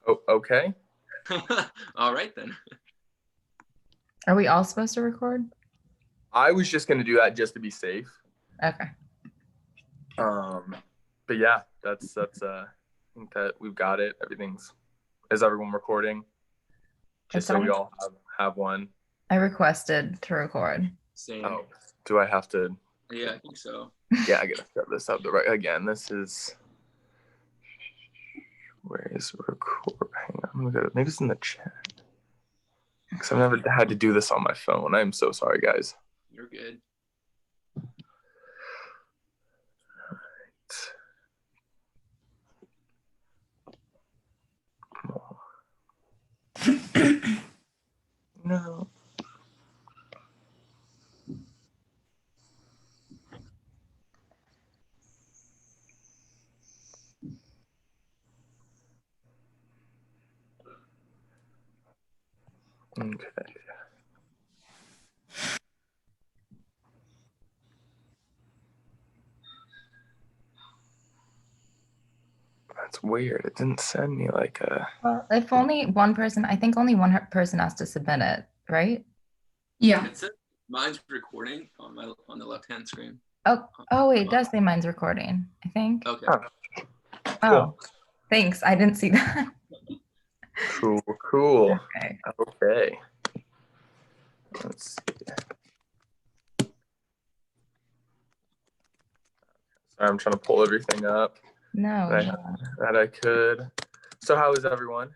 Oh, okay. All right then. Are we all supposed to record? I was just gonna do that just to be safe. Okay. But yeah, that's I think that we've got it. Is everyone recording? Just so we all have one. I requested to record. Same. Oh, do I have to? Yeah, I think so. Yeah, I gotta set this up again. This is where is record? Hang on, maybe it's in the chat. Because I've never had to do this on my phone. I'm so sorry, guys. You're good. No. Okay. That's weird. It didn't send me like a. Well, if only one person, I think only one person has to submit it, right? Yeah. It says mine's recording on the left-hand screen. Oh, wait, it does say mine's recording, I think. Okay. Oh, thanks. I didn't see that. Cool. Okay. Let's see. Sorry, I'm trying to pull everything up. No. That I could. So how is everyone?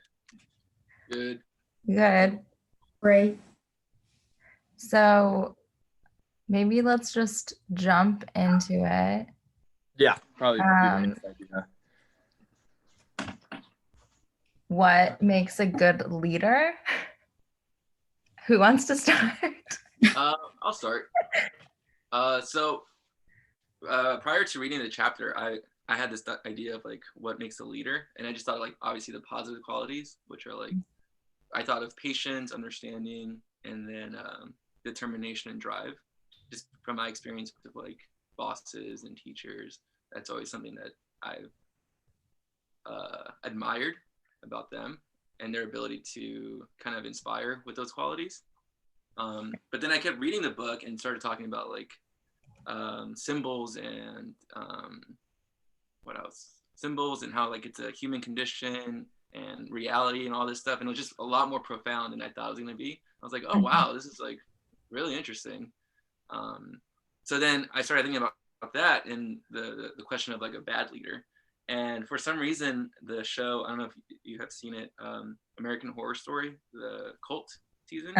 Good. Good. Great. So maybe let's just jump into it. Yeah, probably. What makes a good leader? Who wants to start? I'll start. So prior to reading the chapter, I had this idea of like what makes a leader, and I just thought like obviously the positive qualities, which are like I thought of patience, understanding, and then determination and drive. Just from my experience with like bosses and teachers, that's always something that I've admired about them and their ability to kind of inspire with those qualities. But then I kept reading the book and started talking about like symbols and what else? Symbols and how like it's a human condition and reality and all this stuff. And it was just a lot more profound than I thought it was going to be. I was like, oh, wow, this is like really interesting. So then I started thinking about that and the question of like a bad leader. And for some reason, the show, I don't know if you have seen it, American Horror Story, the cult season,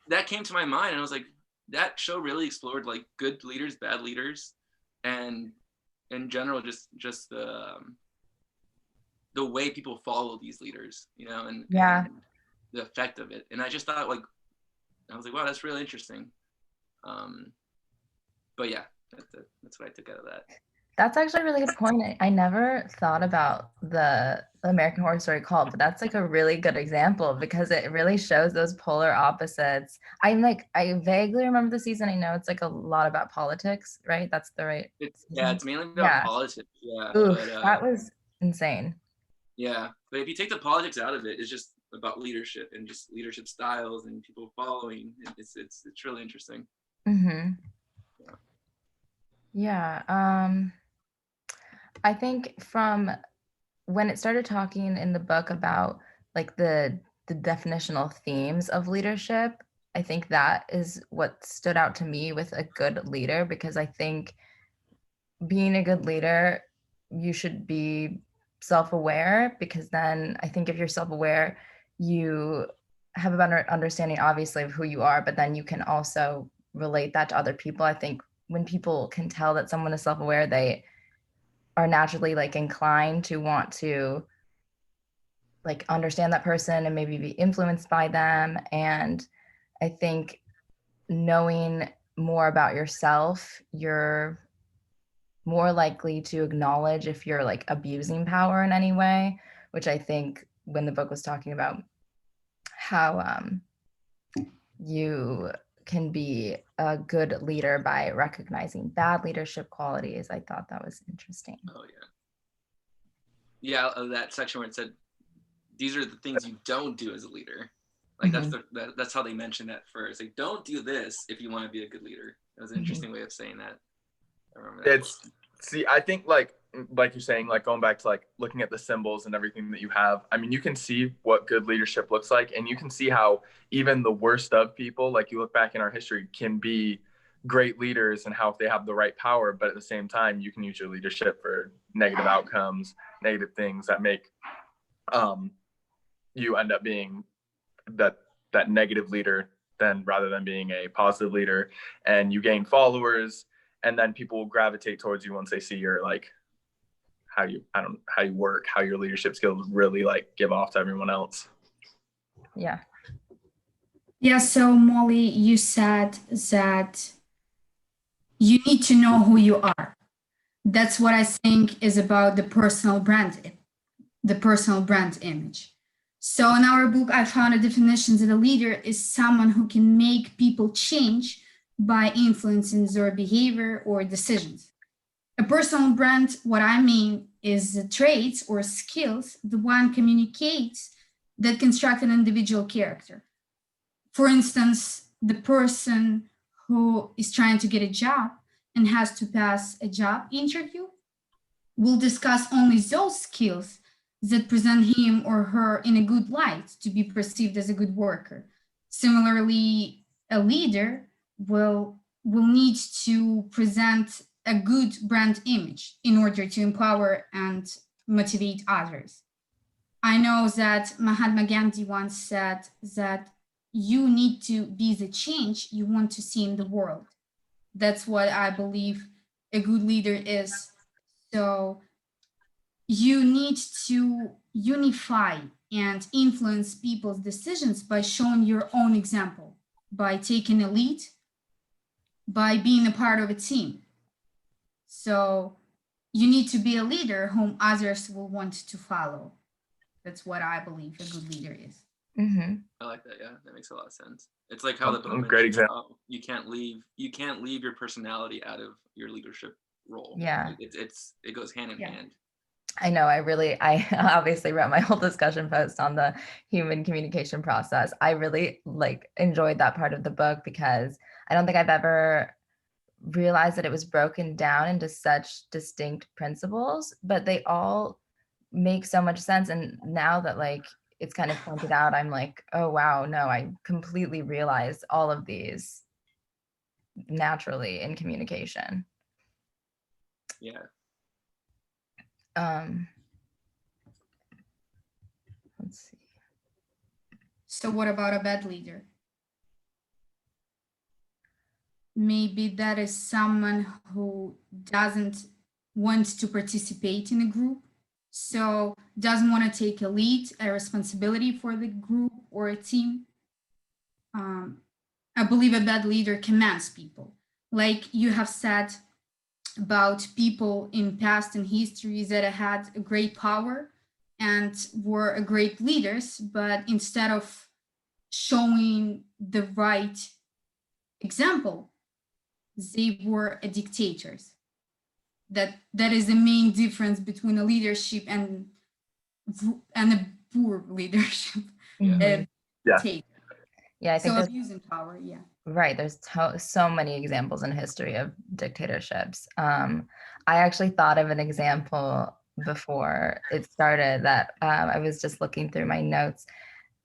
that came to my mind. And I was like, that show really explored like good leaders, bad leaders, and in general, just the way people follow these leaders, and the effect of it. And I just thought like, I was like, wow, that's really interesting. But yeah, that's what I took out of that. That's actually a really good point. I never thought about the American Horror Story cult, but that's like a really good example because it really shows those polar opposites. I vaguely remember the season. I know it's like a lot about politics, right? That's the right. It's mainly about politics. Yeah. Oof, that was insane. Yeah, but if you take the politics out of it, it's just about leadership and just leadership styles and people following. It's really interesting. Mm-hmm. Yeah. I think from when it started talking in the book about like the definitional themes of leadership, I think that is what stood out to me with a good leader, because I think being a good leader, you should be self-aware, because then I think if you're self-aware, you have a better understanding, obviously, of who you are, but then you can also relate that to other people. I think when people can tell that someone is self-aware, they are naturally like inclined to want to like understand that person and maybe be influenced by them. And I think knowing more about yourself, you're more likely to acknowledge if you're like abusing power in any way, which I think when the book was talking about how you can be a good leader by recognizing bad leadership qualities, I thought that was interesting. Oh yeah. Yeah, that section where it said these are the things you don't do as a leader. Like that's how they mentioned that first. Like, don't do this if you want to be a good leader. That was an interesting way of saying that. I remember that. See, I think like you're saying, like going back to like looking at the symbols and everything that you have. I mean, you can see what good leadership looks like, and you can see how even the worst of people, like you look back in our history, can be great leaders, and how if they have the right power, but at the same time, you can use your leadership for negative outcomes, negative things that make you end up being that negative leader then rather than being a positive leader, and you gain followers, and then people will gravitate towards you once they see your like how you work, how your leadership skills really like give off to everyone else. Yeah. So Molly, you said that you need to know who you are. That's what I think is about the personal brand image. So in our book, I found a definition that a leader is someone who can make people change by influencing their behavior or decisions. A personal brand, what I mean is the traits or skills the one communicates that construct an individual character. For instance, the person who is trying to get a job and has to pass a job interview will discuss only those skills that present him or her in a good light to be perceived as a good worker. Similarly, a leader will need to present a good brand image in order to empower and motivate others. I know that Mahatma Gandhi once said that you need to be the change you want to see in the world. That's what I believe a good leader is. So you need to unify and influence people's decisions by showing your own example, by taking a lead, by being a part of a team. So you need to be a leader whom others will want to follow. That's what I believe a good leader is. Mm-hmm. I like that. Yeah, that makes a lot of sense. It's like how the book great example. You can't leave your personality out of your leadership role. Yeah, it goes hand in hand. I know. I obviously wrote my whole discussion post on the human communication process. I really enjoyed that part of the book because I don't think I've ever realized that it was broken down into such distinct principles, but they all make so much sense. And now that it's kind of pointed out, I'm like, oh wow, no, I completely realized all of these naturally in communication. Yeah. Let's see. So what about a bad leader? Maybe that is someone who doesn't want to participate in a group, so doesn't want to take a lead, a responsibility for the group or a team. I believe a bad leader commands people. Like you have said about people in past and history that had a great power and were a great leaders, but instead of showing the right example, they were dictators. That is the main difference between a leadership and a poor leadership. Mm-hmm. Yeah, I think so. Abusing power, yeah. Right. There's so many examples in history of dictatorships. I actually thought of an example before it started that I was just looking through my notes,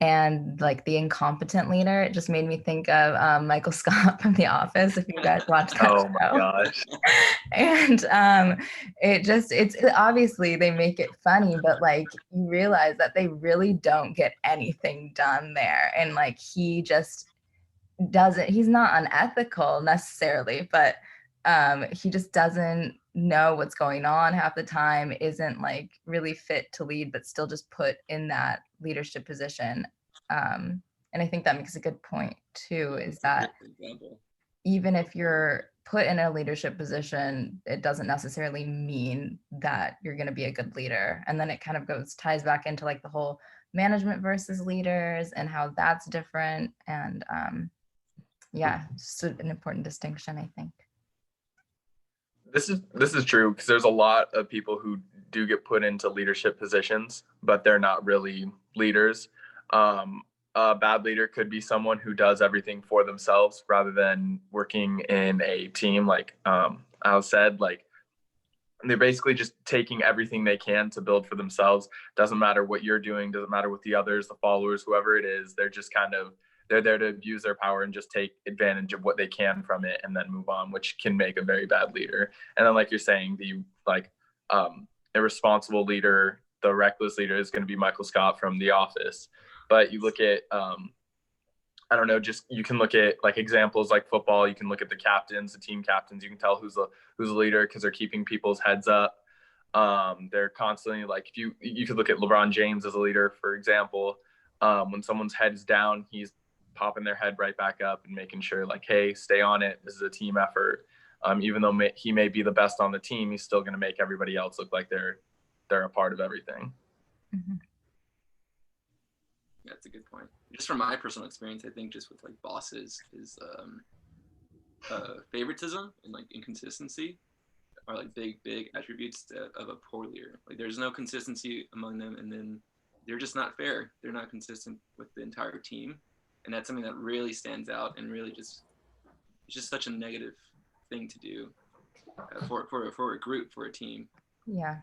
and the incompetent leader, it just made me think of Michael Scott from The Office, if you guys watched that show. Oh my gosh. And it's obviously they make it funny, but you realize that they really don't get anything done there. And he just he's not unethical necessarily, but he just doesn't know what's going on half the time, isn't really fit to lead, but still just put in that leadership position. And I think that makes a good point too, is that even if you're put in a leadership position, it doesn't necessarily mean that you're going to be a good leader. And then it kind of ties back into the whole management versus leaders and how that's different. And yeah, just an important distinction, I think. This is true, because there's a lot of people who do get put into leadership positions, but they're not really leaders. A bad leader could be someone who does everything for themselves rather than working in a team. Like Al said, like they're basically just taking everything they can to build for themselves. Doesn't matter what you're doing, doesn't matter what the others, the followers, whoever it is, they're just kind of, they're there to abuse their power and just take advantage of what they can from it and then move on, which can make a very bad leader. And then like you're saying, the like irresponsible leader, the reckless leader is going to be Michael Scott from The Office. But you look at I don't know, just you can look at like examples like football. You can look at the captains, the team captains. You can tell who's a leader because they're keeping people's heads up. They're constantly like, if you could look at LeBron James as a leader, for example. When someone's head is down, he's popping their head right back up and making sure like, hey, stay on it. This is a team effort. Even though he may be the best on the team, he's still going to make everybody else look like they're a part of everything. Mm-hmm. That's a good point. Just from my personal experience, I think just with like bosses is favoritism and like inconsistency are like big attributes of a poor leader. Like there's no consistency among them, and then they're just not fair. They're not consistent with the entire team, and that's something that really stands out and really it's just such a negative thing to do for a group, for a team. Yeah.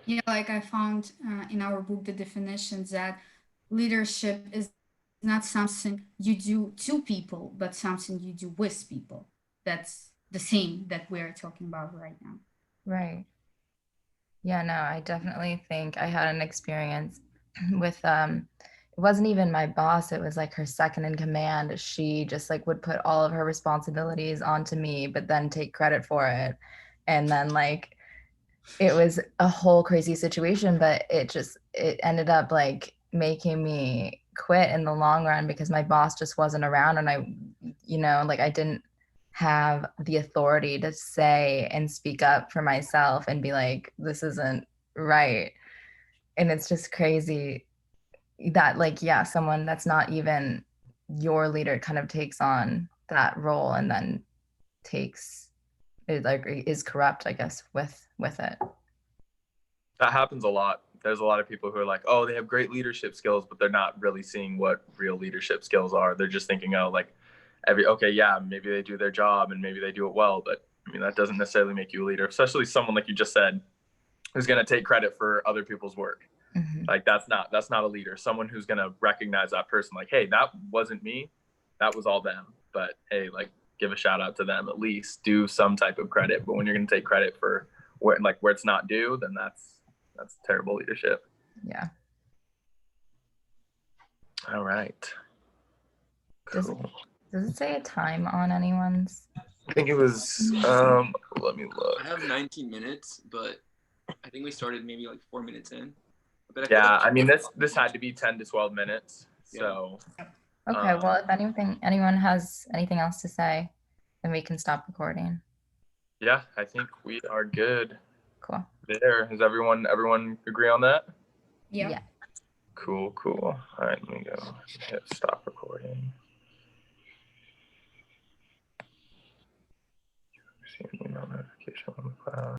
Yeah, like I found in our book the definitions that leadership is not something you do to people, but something you do with people. That's the same that we're talking about right now. Right. Yeah, no, I definitely think I had an experience with it wasn't even my boss, it was like her second in command. She just like would put all of her responsibilities onto me, but then take credit for it. And then like it was a whole crazy situation, but it ended up like making me quit in the long run because my boss just wasn't around, and I didn't have the authority to say and speak up for myself and be like, this isn't right. And it's just crazy that like, yeah, someone that's not even your leader kind of takes on that role and then is corrupt, I guess, with it. That happens a lot. There's a lot of people who are like, oh, they have great leadership skills, but they're not really seeing what real leadership skills are. They're just thinking, oh, like maybe they do their job and maybe they do it well, but I mean, that doesn't necessarily make you a leader, especially someone like you just said, who's going to take credit for other people's work. Mm-hmm. Like that's not a leader. Someone who's going to recognize that person, like, hey, that wasn't me. That was all them. But hey, like give a shout out to them, at least do some type of credit. But when you're going to take credit for where it's not due, then that's terrible leadership. Yeah. All right. Cool. Does it say a time on anyone's? I think it was, let me look. I have 19 minutes, but I think we started maybe like 4 minutes in. But I mean, this had to be 10 to 12 minutes. So. Okay, well, if anyone has anything else to say, then we can stop recording. Yeah, I think we are good. Cool. There. Does everyone agree on that? Yeah. Cool. All right, let me go hit stop recording. See an email notification on the cloud.